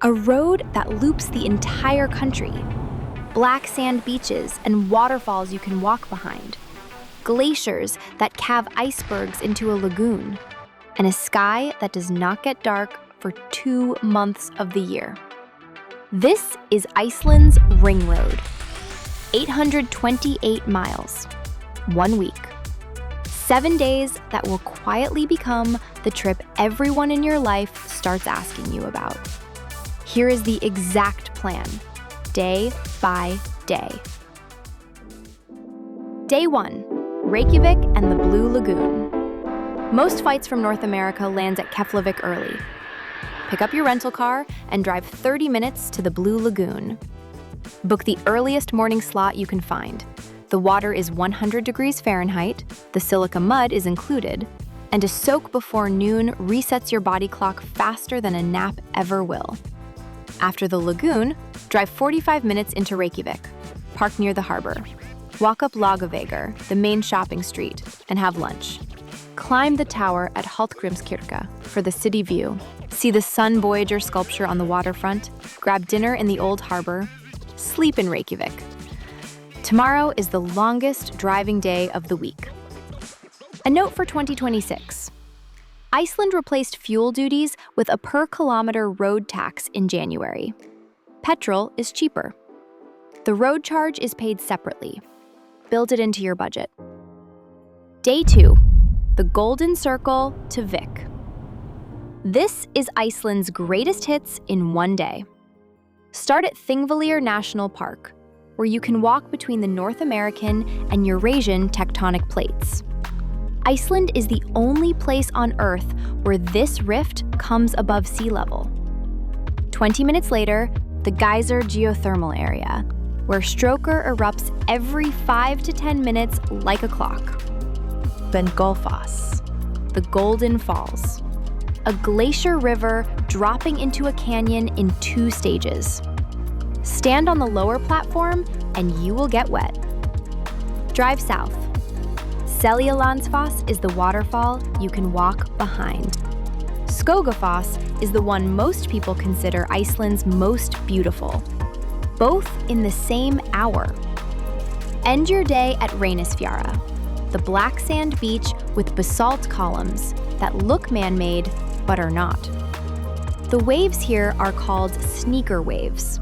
A road that loops the entire country. Black sand beaches and waterfalls you can walk behind. Glaciers that calve icebergs into a lagoon. And a sky that does not get dark for 2 months of the year. This is Iceland's Ring Road. 828 miles, 1 week. 7 days that will quietly become the trip everyone in your life starts asking you about. Here is the exact plan, day by day. Day 1, Reykjavik and the Blue Lagoon. Most flights from North America lands at Keflavik early. Pick up your rental car and drive 30 minutes to the Blue Lagoon. Book the earliest morning slot you can find. The water is 100 degrees Fahrenheit, the silica mud is included, and a soak before noon resets your body clock faster than a nap ever will. After the lagoon, drive 45 minutes into Reykjavik. Park near the harbor. Walk up LAGOON, the main shopping street, and have lunch. Climb the tower at Hallgrímskirkja for the city view. See the Sun Voyager sculpture on the waterfront. Grab dinner in the old harbor. Sleep in Reykjavik. Tomorrow is the longest driving day of the week. A note for 2026. Iceland replaced fuel duties with a per-kilometer road tax in January. Petrol is cheaper. The road charge is paid separately. Build it into your budget. Day 2. The Golden Circle to Vik. This is Iceland's greatest hits in one day. Start at Thingvellir National Park, where you can walk between the North American and Eurasian tectonic plates. Iceland is the only place on Earth where this rift comes above sea level. 20 minutes later, the Geyser geothermal area, where Stroker erupts every 5 to 10 minutes like a clock. Gullfoss, the Golden Falls, a glacier river dropping into a canyon in 2 stages. Stand on the lower platform and you will get wet. Drive south. Seljalandsfoss is the waterfall you can walk behind. Skogafoss is the one most people consider Iceland's most beautiful, both in the same hour. End your day at Reynisfjara, the black sand beach with basalt columns that look man-made but are not. The waves here are called sneaker waves.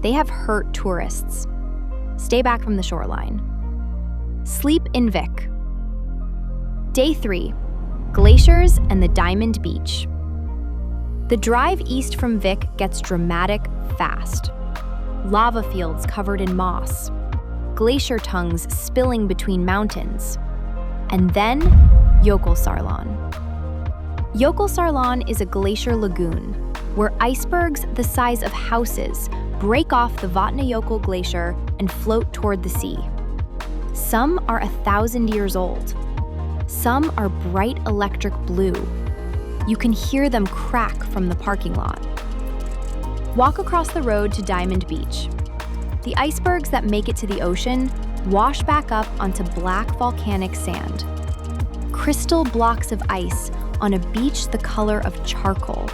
They have hurt tourists. Stay back from the shoreline. Sleep in Vik. Day 3, Glaciers and the Diamond Beach. The drive east from Vik gets dramatic fast. Lava fields covered in moss, glacier tongues spilling between mountains, and then Jökulsárlón. Jökulsárlón is a glacier lagoon where icebergs the size of houses break off the Vatnajökull glacier and float toward the sea. Some are 1,000 years old. Some are bright electric blue. You can hear them crack from the parking lot. Walk across the road to Diamond Beach. The icebergs that make it to the ocean wash back up onto black volcanic sand. Crystal blocks of ice on a beach the color of charcoal.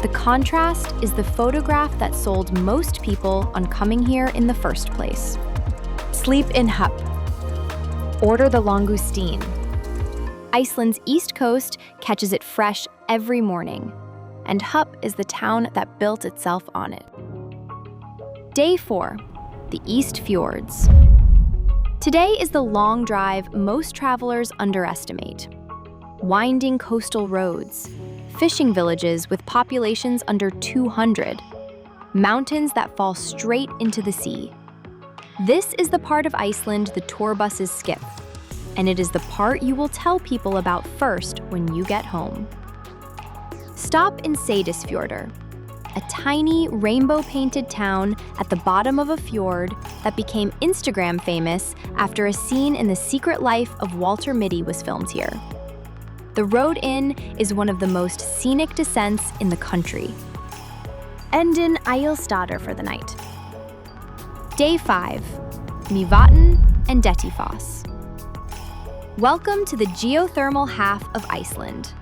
The contrast is the photograph that sold most people on coming here in the first place. Sleep in Hup. Order the langoustine. Iceland's east coast catches it fresh every morning, and Hup is the town that built itself on it. Day 4, the EAST Fjords. Today is the long drive most travelers underestimate. Winding coastal roads, fishing villages with populations under 200, mountains that fall straight into the sea. This is the part of Iceland the tour buses skip, and it is the part you will tell people about first when you get home. Stop in Seyðisfjörður, a tiny rainbow-painted town at the bottom of a fjord that became Instagram famous after a scene in The Secret Life of Walter Mitty was filmed here. The road in is one of the most scenic descents in the country. End in Egilsstaðir for the night. Day 5, MYVATN and DETTIFOSS. Welcome to the geothermal half of Iceland.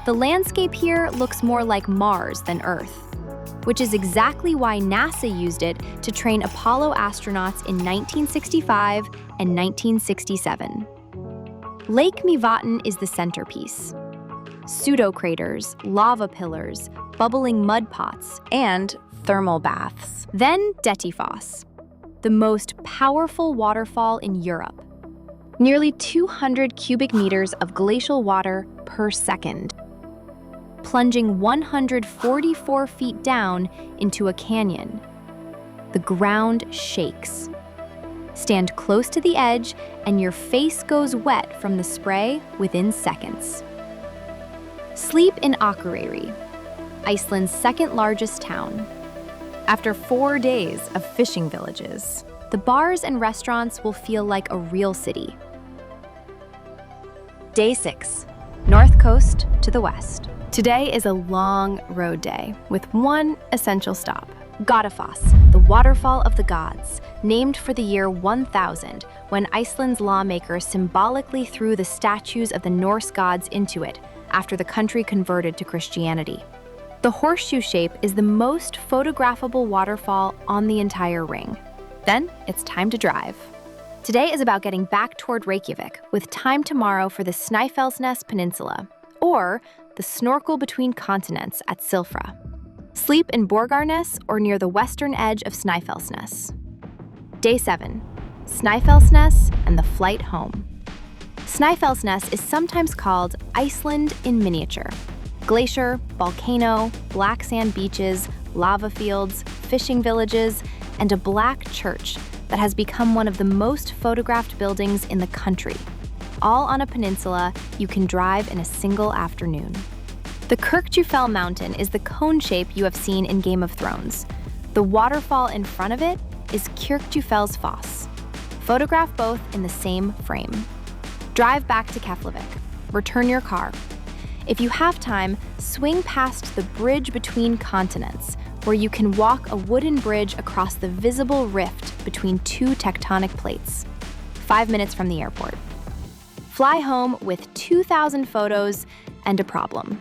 The landscape here looks more like Mars than Earth. which is exactly why NASA used it to train Apollo astronauts in 1965 and 1967. Lake MYVATN is the centerpiece. Pseudocraters, lava pillars, bubbling mud pots, and thermal baths. Then DETTIFOSS, the most powerful waterfall in Europe. Nearly 200 cubic meters of glacial water per second, plunging 144 feet down into a canyon. The ground shakes. Stand close to the edge and your face goes wet from the spray within seconds. Sleep in Akureyri, Iceland's second largest town. After 4 days of fishing villages, the bars and restaurants will feel like a real city. Day 6, North Coast to the west. Today is a long road day with one essential stop. GOLDENCIRCLE, the waterfall of the gods, named for the year 1000 when Iceland's lawmakers symbolically threw the statues of the Norse gods into it after the country converted to Christianity. The horseshoe shape is the most photographable waterfall on the entire ring. Then it's time to drive. Today is about getting back toward Reykjavik with time tomorrow for the Snaefellsnes Peninsula, or the snorkel between continents at Silfra. Sleep in Borgarnes or near the western edge of Snaefellsnes. Day 7, Snaefellsnes and the flight home. Snaefellsnes is sometimes called Iceland in miniature. Glacier, volcano, black sand beaches, lava fields, fishing villages, and a black church that has become one of the most photographed buildings in the country. All on a peninsula you can drive in a single afternoon. The Kirkjufell mountain is the cone shape you have seen in Game of Thrones. The waterfall in front of it is Kirkjufellsfoss. Photograph both in the same frame. Drive back to Keflavik. Return your car. If you have time, swing past the bridge between continents, where you can walk a wooden bridge across the visible rift between two tectonic plates, 5 minutes from the airport. Fly home with 2,000 photos and a problem.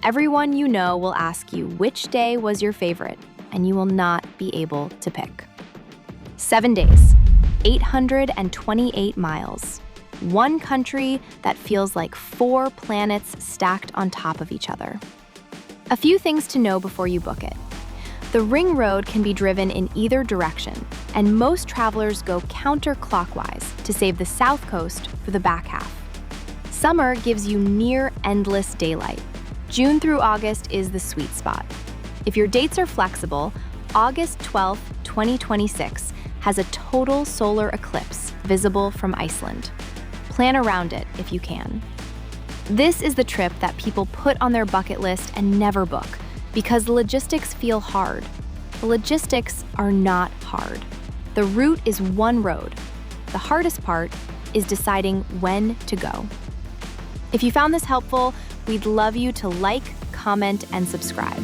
Everyone you know will ask you which day was your favorite, and you will not be able to pick. 7 days, 828 miles. One country that feels like 4 planets stacked on top of each other. A few things to know before you book it. The ring road can be driven in either direction, and most travelers go counterclockwise to save the south coast for the back half. Summer gives you near endless daylight. June through August is the sweet spot. If your dates are flexible, August 12, 2026 has a total solar eclipse visible from Iceland. Plan around it if you can. This is the trip that people put on their bucket list and never book because the logistics feel hard. The logistics are not hard. The route is one road. The hardest part is deciding when to go. If you found this helpful, we'd love you to like, comment, and subscribe.